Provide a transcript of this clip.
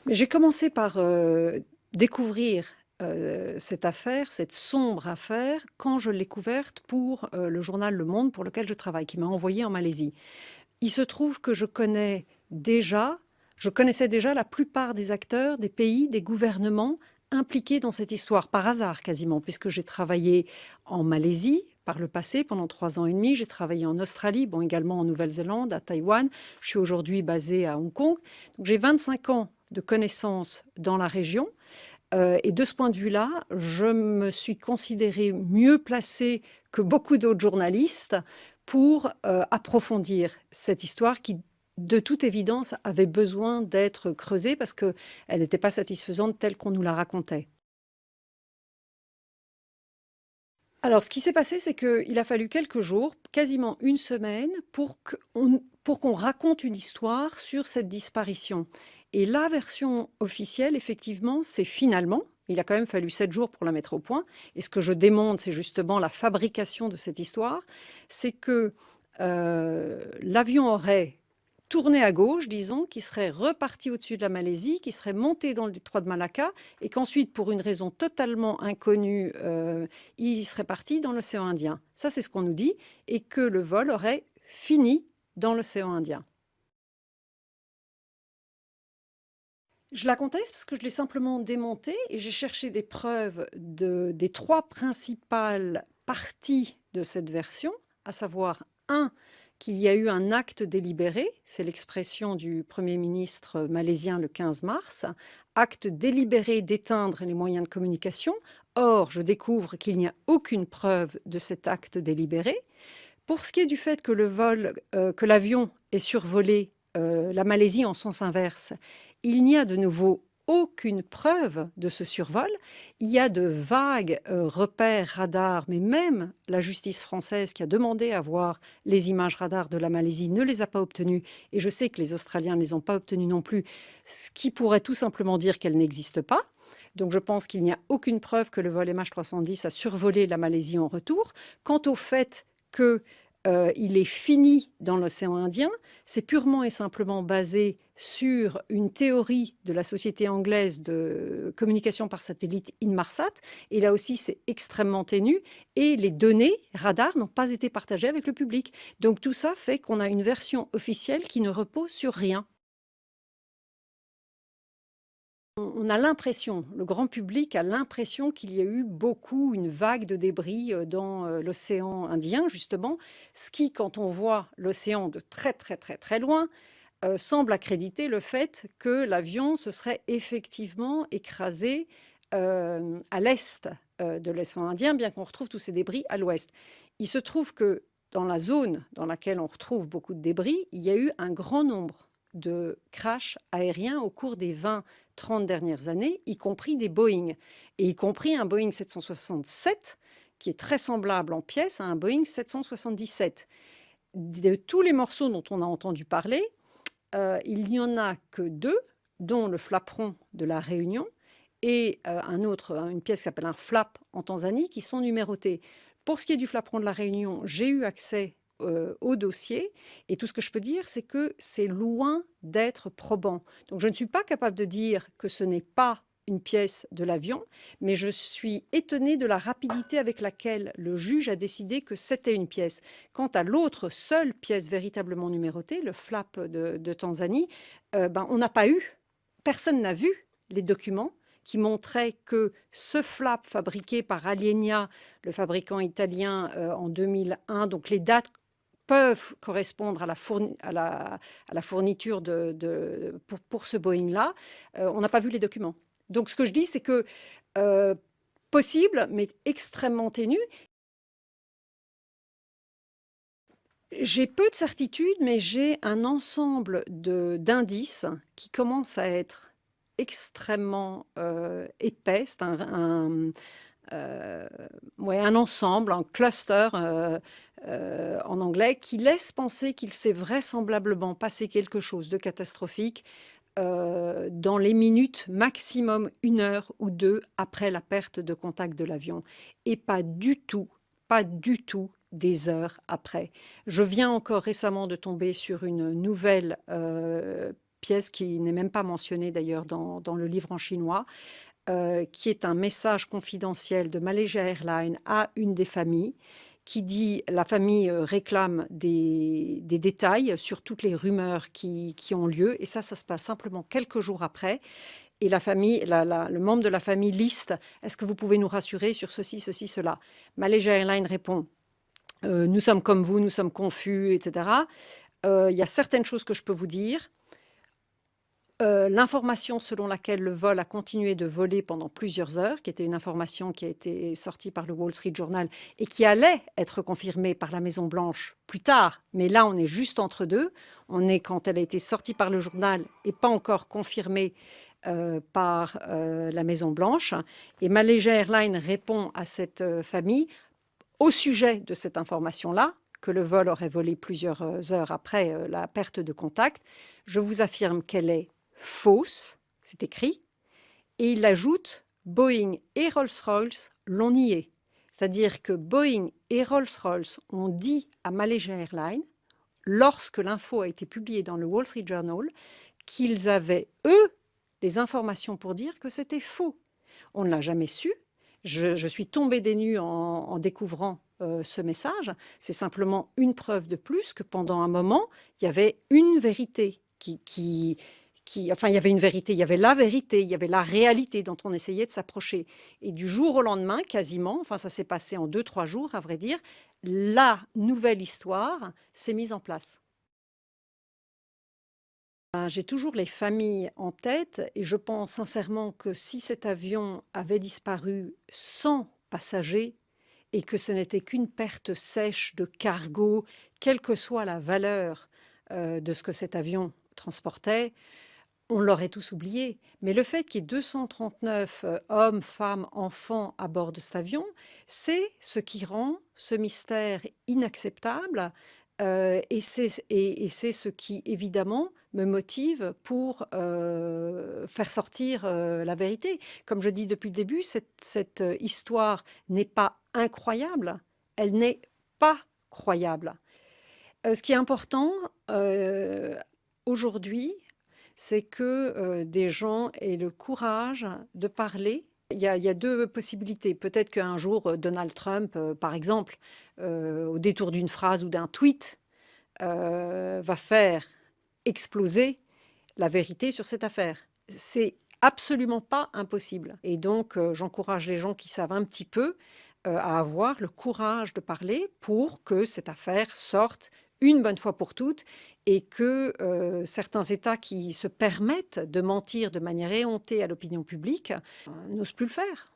Mais j'ai commencé par, découvrir, cette affaire, cette sombre affaire, quand je l'ai couverte pour, le journal Le Monde pour lequel je travaille, qui m'a envoyée en Malaisie. Il se trouve que je connaissais déjà la plupart des acteurs, des pays, des gouvernements impliqués dans cette histoire, par hasard quasiment, puisque j'ai travaillé en Malaisie par le passé pendant 3 ans et demi, j'ai travaillé en Australie, bon également en Nouvelle-Zélande, à Taïwan. Je suis aujourd'hui basée à Hong Kong. Donc j'ai 25 ans de connaissances dans la région. Et de ce point de vue-là, je me suis considérée mieux placée que beaucoup d'autres journalistes pour approfondir cette histoire qui, de toute évidence, avait besoin d'être creusée parce qu'elle n'était pas satisfaisante telle qu'on nous la racontait. Alors, ce qui s'est passé, c'est qu'il a fallu quelques jours, quasiment une semaine, pour qu'on raconte une histoire sur cette disparition. Et la version officielle, effectivement, c'est finalement, il a quand même fallu 7 jours pour la mettre au point, et ce que je démontre, c'est justement la fabrication de cette histoire, c'est que l'avion aurait tourné à gauche, disons, qui serait reparti au-dessus de la Malaisie, qui serait monté dans le détroit de Malacca, et qu'ensuite, pour une raison totalement inconnue, il serait parti dans l'océan Indien. Ça, c'est ce qu'on nous dit, et que le vol aurait fini dans l'océan Indien. Je la conteste parce que je l'ai simplement démontée et j'ai cherché des preuves des trois principales parties de cette version, à savoir, un, qu'il y a eu un acte délibéré, c'est l'expression du Premier ministre malaisien le 15 mars, acte délibéré d'éteindre les moyens de communication. Or, je découvre qu'il n'y a aucune preuve de cet acte délibéré. Pour ce qui est du fait que que l'avion ait survolé la Malaisie en sens inverse, il n'y a de nouveau aucune preuve de ce survol. Il y a de vagues repères radars, mais même la justice française qui a demandé à voir les images radars de la Malaisie ne les a pas obtenues. Et je sais que les Australiens ne les ont pas obtenues non plus, ce qui pourrait tout simplement dire qu'elles n'existent pas. Donc je pense qu'il n'y a aucune preuve que le vol MH310 a survolé la Malaisie en retour. Quant au fait que il est fini dans l'océan Indien, c'est purement et simplement basé sur une théorie de la société anglaise de communication par satellite Inmarsat. Et là aussi, c'est extrêmement ténu. Et les données radar n'ont pas été partagées avec le public. Donc tout ça fait qu'on a une version officielle qui ne repose sur rien. On a l'impression, le grand public a l'impression qu'il y a eu une vague de débris dans l'océan Indien, justement, ce qui, quand on voit l'océan de très très très très loin, semble accréditer le fait que l'avion se serait effectivement écrasé à l'est de l'océan Indien, bien qu'on retrouve tous ces débris à l'ouest. Il se trouve que dans la zone dans laquelle on retrouve beaucoup de débris, il y a eu un grand nombre de crashs aériens au cours des 20-30 dernières années, y compris des Boeing, et y compris un Boeing 767 qui est très semblable en pièces à un Boeing 777. De tous les morceaux dont on a entendu parler, il n'y en a que 2, dont le flaperon de la Réunion et une pièce qui s'appelle un flap en Tanzanie, qui sont numérotés. Pour ce qui est du flaperon de la Réunion, j'ai eu accès au dossier et tout ce que je peux dire, c'est que c'est loin d'être probant. Donc je ne suis pas capable de dire que ce n'est pas une pièce de l'avion, mais je suis étonnée de la rapidité avec laquelle le juge a décidé que c'était une pièce. Quant à l'autre seule pièce véritablement numérotée, le flap de Tanzanie, on n'a pas eu, personne n'a vu les documents qui montraient que ce flap fabriqué par Alienia, le fabricant italien, en 2001, donc les dates peuvent correspondre à la fourniture pour ce Boeing-là, on n'a pas vu les documents. Donc ce que je dis, c'est que possible, mais extrêmement ténu. J'ai peu de certitudes, mais j'ai un ensemble d'indices qui commencent à être extrêmement épais. C'est ouais, un ensemble, un cluster en anglais, qui laisse penser qu'il s'est vraisemblablement passé quelque chose de catastrophique dans les minutes, maximum 1 heure ou 2 après la perte de contact de l'avion. Et pas du tout des heures après. Je viens encore récemment de tomber sur une nouvelle pièce qui n'est même pas mentionnée d'ailleurs dans le livre en chinois, qui est un message confidentiel de Malaysia Airlines à une des familles, qui dit la famille réclame des détails sur toutes les rumeurs qui ont lieu, et ça se passe simplement quelques jours après. Et la famille, le membre de la famille liste, est-ce que vous pouvez nous rassurer sur ceci, ceci, cela? Malaysia Airlines répond, nous sommes comme vous, nous sommes confus, etc. Il y a certaines choses que je peux vous dire. L'information selon laquelle le vol a continué de voler pendant plusieurs heures, qui était une information qui a été sortie par le Wall Street Journal et qui allait être confirmée par la Maison-Blanche plus tard, mais là on est juste entre deux. On est quand elle a été sortie par le journal et pas encore confirmée par la Maison-Blanche. Et Malaysia Airlines répond à cette famille au sujet de cette information-là, que le vol aurait volé plusieurs heures après la perte de contact. Je vous affirme qu'elle est fausse, c'est écrit, et il ajoute Boeing et Rolls-Royce l'ont nié. C'est-à-dire que Boeing et Rolls-Royce ont dit à Malaysia Airlines, lorsque l'info a été publiée dans le Wall Street Journal, qu'ils avaient, eux, les informations pour dire que c'était faux. On ne l'a jamais su. Je suis tombée des nues en découvrant ce message. C'est simplement une preuve de plus que pendant un moment, il y avait une vérité enfin, il y avait une vérité, il y avait la vérité, il y avait la réalité dont on essayait de s'approcher. Et du jour au lendemain, quasiment, enfin ça s'est passé en 2-3 jours, à vrai dire, la nouvelle histoire s'est mise en place. J'ai toujours les familles en tête et je pense sincèrement que si cet avion avait disparu sans passagers et que ce n'était qu'une perte sèche de cargo, quelle que soit la valeur de ce que cet avion transportait, on l'aurait tous oublié. Mais le fait qu'il y ait 239 hommes, femmes, enfants à bord de cet avion, c'est ce qui rend ce mystère inacceptable. Et c'est ce qui, évidemment, me motive pour faire sortir la vérité. Comme je dis depuis le début, cette histoire n'est pas incroyable, elle n'est pas croyable. Ce qui est important aujourd'hui, c'est que des gens aient le courage de parler. Il y a deux possibilités. Peut-être qu'un jour, Donald Trump, par exemple, au détour d'une phrase ou d'un tweet, va faire exploser la vérité sur cette affaire. C'est absolument pas impossible. Et donc, j'encourage les gens qui savent un petit peu à avoir le courage de parler pour que cette affaire sorte une bonne fois pour toutes et que certains États qui se permettent de mentir de manière éhontée à l'opinion publique n'osent plus le faire.